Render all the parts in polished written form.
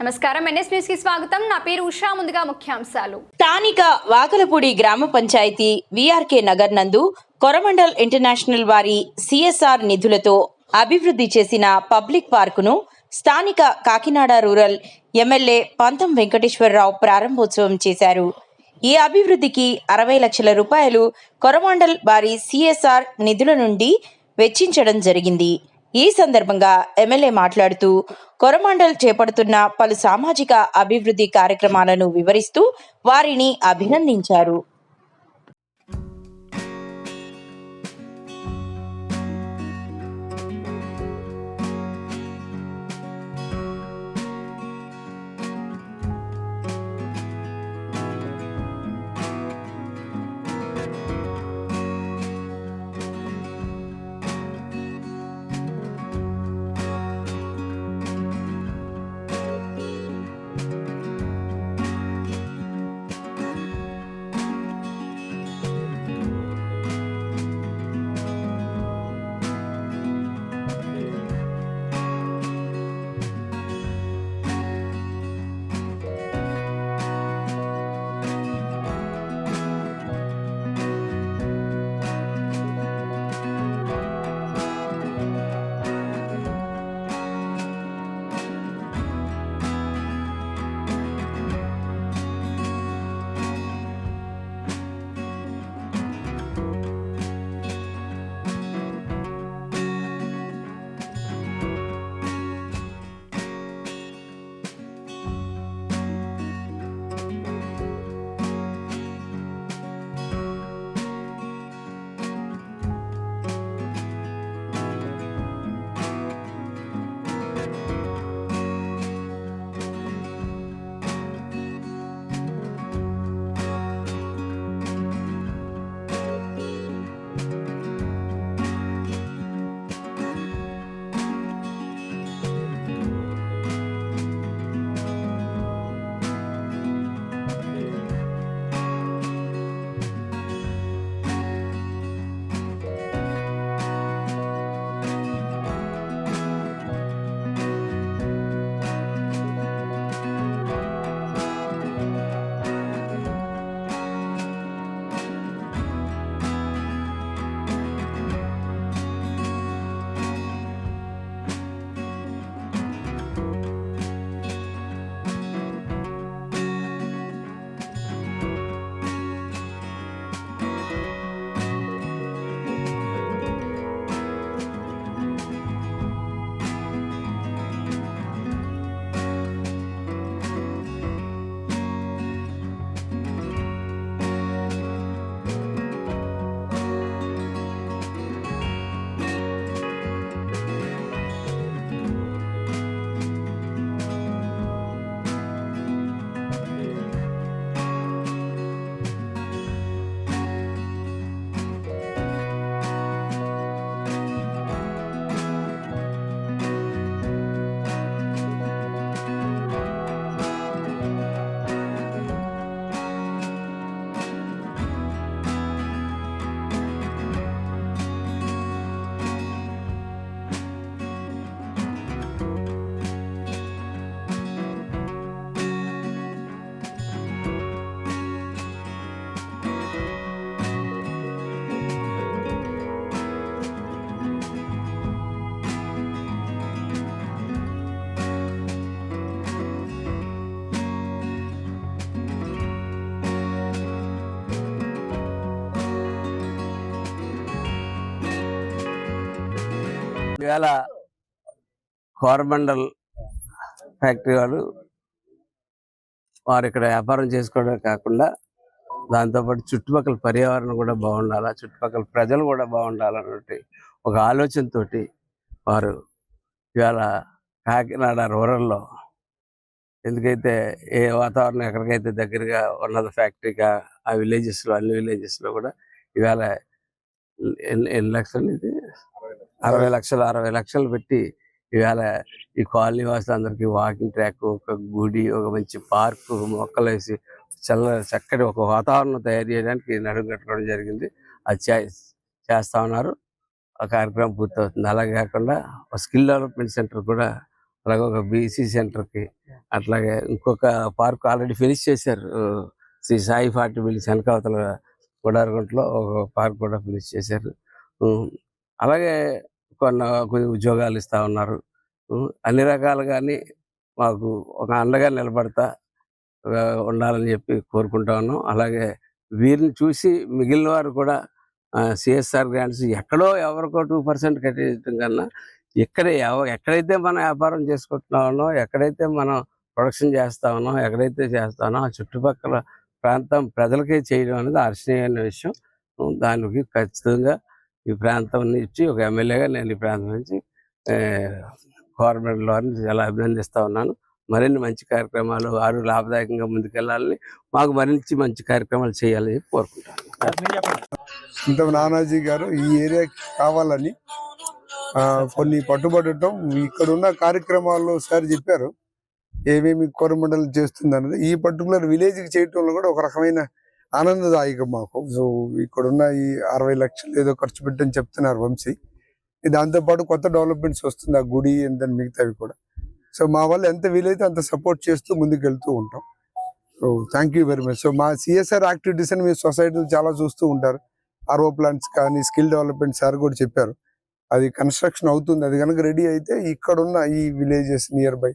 నమస్కారం, NS news కి స్వాగతం. నా పేరు ఉషా. ముందుగా ముఖ్యాంశాలు. స్థానిక వాకలపూడి గ్రామ పంచాయతీ వీఆర్కే నగర్ నందు కొరమండల్ ఇంటర్నేషనల్ వారి సిఎస్ఆర్ నిధులతో అభివృద్ధి చేసిన పబ్లిక్ పార్కును స్థానిక కాకినాడ రూరల్ ఎమ్మెల్యే పంతం వెంకటేశ్వరరావు ప్రారంభోత్సవం చేశారు. ఈ అభివృద్ధికి 60 లక్షల రూపాయలు కొరమండల్ వారి సిఎస్ఆర్ నిధుల నుండి వెచ్చించడం జరిగింది. ఈ సందర్భంగా ఎమ్మెల్యే మాట్లాడుతూ కొరమండల్ చేపడుతున్న పలు సామాజిక అభివృద్ధి కార్యక్రమాలను వివరిస్తూ వారిని అభినందించారు. ఇవాళ కోరమండల్ ఫ్యాక్టరీ వారు ఇక్కడ వ్యాపారం చేసుకోవడమే కాకుండా దాంతోపాటు చుట్టుపక్కల పర్యావరణం కూడా బాగుండాలా, చుట్టుపక్కల ప్రజలు కూడా బాగుండాలన్నట్టు ఒక ఆలోచనతో వారు ఇవాళ కాకినాడ రూరల్లో ఎందుకైతే ఏ వాతావరణం ఎక్కడికైతే దగ్గరగా ఉన్నది ఫ్యాక్టరీగా ఆ విలేజెస్లో అన్ని విలేజెస్లో కూడా ఇవాళ ఎన్ని లక్షలు ఇది 60 లక్షలు పెట్టి ఇవాళ ఈ కాలనీ వాసులందరికీ వాకింగ్ ట్రాక్, ఒక గుడి, ఒక మంచి పార్కు, మొక్కలు వేసి చక్కటి ఒక వాతావరణం తయారు చేయడానికి నడుము కట్టుకోవడం జరిగింది. అది చేస్తా ఉన్నారు. ఆ కార్యక్రమం పూర్తవుతుంది. అలాగే కాకుండా స్కిల్ డెవలప్మెంట్ సెంటర్ కూడా అలాగే ఒక బీసీ సెంటర్కి, అట్లాగే ఇంకొక పార్క్ ఆల్రెడీ ఫినిష్ చేశారు. శ్రీ సాయి 40 బిల్స్ వెనకావతల కొడారగుంటలో ఒక పార్క్ కూడా ఫినిష్ చేశారు. అలాగే కొన్ని ఉద్యోగాలు ఇస్తా ఉన్నారు. అన్ని రకాలుగాని మాకు ఒక అండగా నిలబడతా ఉండాలని చెప్పి కోరుకుంటా ఉన్నాం. అలాగే వీరిని చూసి మిగిలిన వారు కూడా సిఎస్ఆర్ గ్రాంట్స్ ఎక్కడో ఎవరికో 2% కట్టేయటం కన్నా ఎక్కడైతే మనం వ్యాపారం చేసుకుంటున్నామో, ఎక్కడైతే మనం ప్రొడక్షన్ చేస్తా ఉన్నాం, ఎక్కడైతే చేస్తానో ఆ చుట్టుపక్కల ప్రాంతం ప్రజలకే చేయడం అనేది హర్షణీయమైన విషయం. దానికి ఖచ్చితంగా ఈ ప్రాంతం నుంచి ఒక ఎమ్మెల్యేగా నేను ఈ ప్రాంతం నుంచి గవర్నమెంట్ వారిని చాలా అభినందిస్తూ ఉన్నాను. మరిన్ని మంచి కార్యక్రమాలు వారు లాభదాయకంగా ముందుకెళ్ళాలని, మాకు మరింత మంచి కార్యక్రమాలు చేయాలని కోరుకుంటాను. ఇంత నానాజీ గారు ఈ ఏరియాకి కావాలని కొన్ని పట్టుబడటం, ఇక్కడున్న కార్యక్రమాల్లో సార్ చెప్పారు ఏమేమి కోరమండలం చేస్తుంది అన్నది. ఈ పర్టికులర్ విలేజ్కి చేయటంలో కూడా ఒక రకమైన ఆనందదాయకం మాకు. సో ఇక్కడున్న ఈ 60 లక్షలు ఏదో ఖర్చు పెట్టని చెప్తున్నారు వంశీ. దాంతోపాటు కొత్త డెవలప్మెంట్స్ వస్తుంది, ఆ గుడి ఎంత మిగతావి కూడా. సో మా వాళ్ళు ఎంత వీలైతే అంత సపోర్ట్ చేస్తూ ముందుకు వెళ్తూ ఉంటాం. So thank you very much. So మా సిఎస్ఆర్ యాక్టివిటీస్ అని మీ సొసైటీలు చాలా చూస్తూ ఉంటారు. ఆర్ఓ ప్లాంట్స్ కానీ స్కిల్ డెవలప్మెంట్ సార్ కూడా చెప్పారు. అది కన్స్ట్రక్షన్ అవుతుంది. అది కనుక రెడీ అయితే ఇక్కడున్న ఈ villages near by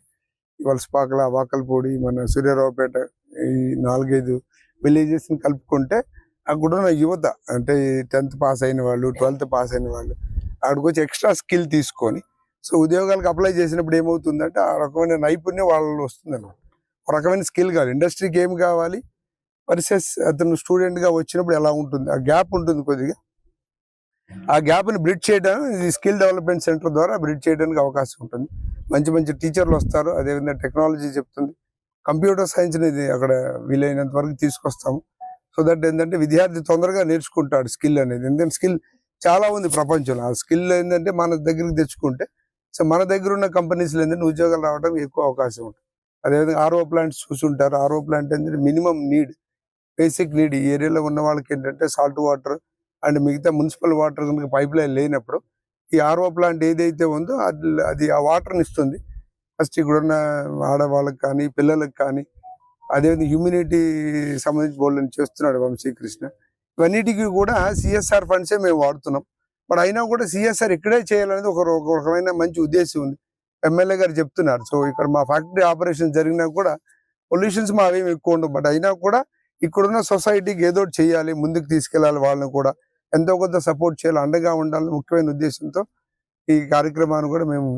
Valasapakala, Vakalapudi, మన సూర్యారావుపేట, ఈ 4-5 విలేజెస్ని కలుపుకుంటే అక్కడున్న యువత అంటే 10th పాస్ అయిన వాళ్ళు, 12th పాస్ అయిన వాళ్ళు అక్కడికి వచ్చి ఎక్స్ట్రా స్కిల్ తీసుకొని సో ఉద్యోగాలకు అప్లై చేసినప్పుడు ఏమవుతుందంటే ఆ రకమైన నైపుణ్యం వాళ్ళు వస్తుంది అన్నమాట. ఒక రకమైన స్కిల్ కావాలి, ఇండస్ట్రీకి ఏం కావాలి వర్సెస్ అతను స్టూడెంట్గా వచ్చినప్పుడు ఎలా ఉంటుంది, ఆ గ్యాప్ ఉంటుంది కొద్దిగా. ఆ గ్యాప్ని బ్రిడ్జ్ చేయడానికి ఇది స్కిల్ డెవలప్మెంట్ సెంటర్ ద్వారా బ్రిడ్జ్ చేయడానికి అవకాశం ఉంటుంది. మంచి మంచి టీచర్లు వస్తారు, అదేవిధంగా టెక్నాలజీ చెప్తుంది, కంప్యూటర్ సైన్స్ని అక్కడ వీలైనంత వరకు తీసుకొస్తాము. సో దట్ ఏంటంటే విద్యార్థి తొందరగా నేర్చుకుంటాడు స్కిల్ అనేది. ఎందుకంటే స్కిల్ చాలా ఉంది ప్రపంచంలో. ఆ స్కిల్ ఏంటంటే మన దగ్గరికి తెచ్చుకుంటే సో మన దగ్గర ఉన్న కంపెనీస్లో ఏంటంటే ఉద్యోగాలు రావడం ఎక్కువ అవకాశం ఉంటుంది. అదేవిధంగా ఆర్ఓ ప్లాంట్స్ చూసుంటారు. ఆర్ఓ ప్లాంట్ ఏంటంటే మినిమం నీడ్, బేసిక్ నీడ్. ఈ ఏరియాలో ఉన్న వాళ్ళకి ఏంటంటే సాల్ట్ వాటర్ అండ్ మిగతా మున్సిపల్ వాటర్ కనుక పైప్ లైన్ లేనప్పుడు ఈ ఆర్ఓ ప్లాంట్ ఏదైతే ఉందో అది ఆ వాటర్ని ఇస్తుంది. ఫస్ట్ ఇక్కడున్న ఆడవాళ్ళకి కానీ పిల్లలకు కానీ, అదేవిధంగా హ్యూమినిటీ సంబంధించి బోల్డ్ని చేస్తున్నాడు వంశీకృష్ణ. ఇవన్నిటికీ కూడా సిఎస్ఆర్ ఫండ్సే మేము వాడుతున్నాం. బట్ అయినా కూడా సిఎస్ఆర్ ఇక్కడే చేయాలనేది ఒక రకమైన మంచి ఉద్దేశం ఉంది. ఎమ్మెల్యే గారు చెప్తున్నారు. సో ఇక్కడ మా ఫ్యాక్టరీ ఆపరేషన్ జరిగినా కూడా పొల్యూషన్స్ మా అవేమి ఎక్కువ ఉండవు. బట్ అయినా కూడా ఇక్కడున్న సొసైటీకి ఏదో చేయాలి, ముందుకు తీసుకెళ్ళాలి, వాళ్ళని కూడా ఎంతో కొంత సపోర్ట్ చేయాలి, అండగా ఉండాలని ముఖ్యమైన ఉద్దేశంతో ఈ కార్యక్రమాన్ని కూడా మేము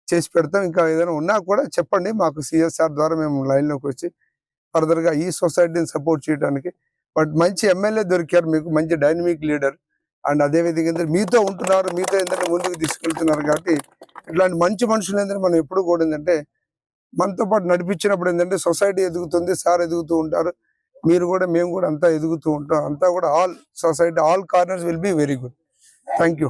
చేసి పెడతాం. ఇంకా ఏదైనా ఉన్నా కూడా చెప్పండి, మాకు సిఎస్ఆర్ ద్వారా మేము లైన్లోకి వచ్చి ఫర్దర్గా ఈ సొసైటీని సపోర్ట్ చేయడానికి. బట్ మంచి ఎమ్మెల్యే దొరికారు మీకు, మంచి డైనమిక్ లీడర్. అండ్ అదేవిధంగా మీతో ఉంటున్నారు, మీతో ఏంటంటే ముందుకు తీసుకెళ్తున్నారు. కాబట్టి ఇట్లాంటి మంచి మనుషులు ఏంటంటే మనం ఎప్పుడు కూడా ఏంటంటే మనతో పాటు నడిపించినప్పుడు ఏంటంటే సొసైటీ ఎదుగుతుంది, సార్ ఎదుగుతూ ఉంటారు, మీరు కూడా మేము కూడా అంతా ఎదుగుతూ ఉంటాం. అంతా కూడా all society, all corners will be very good. Thank you.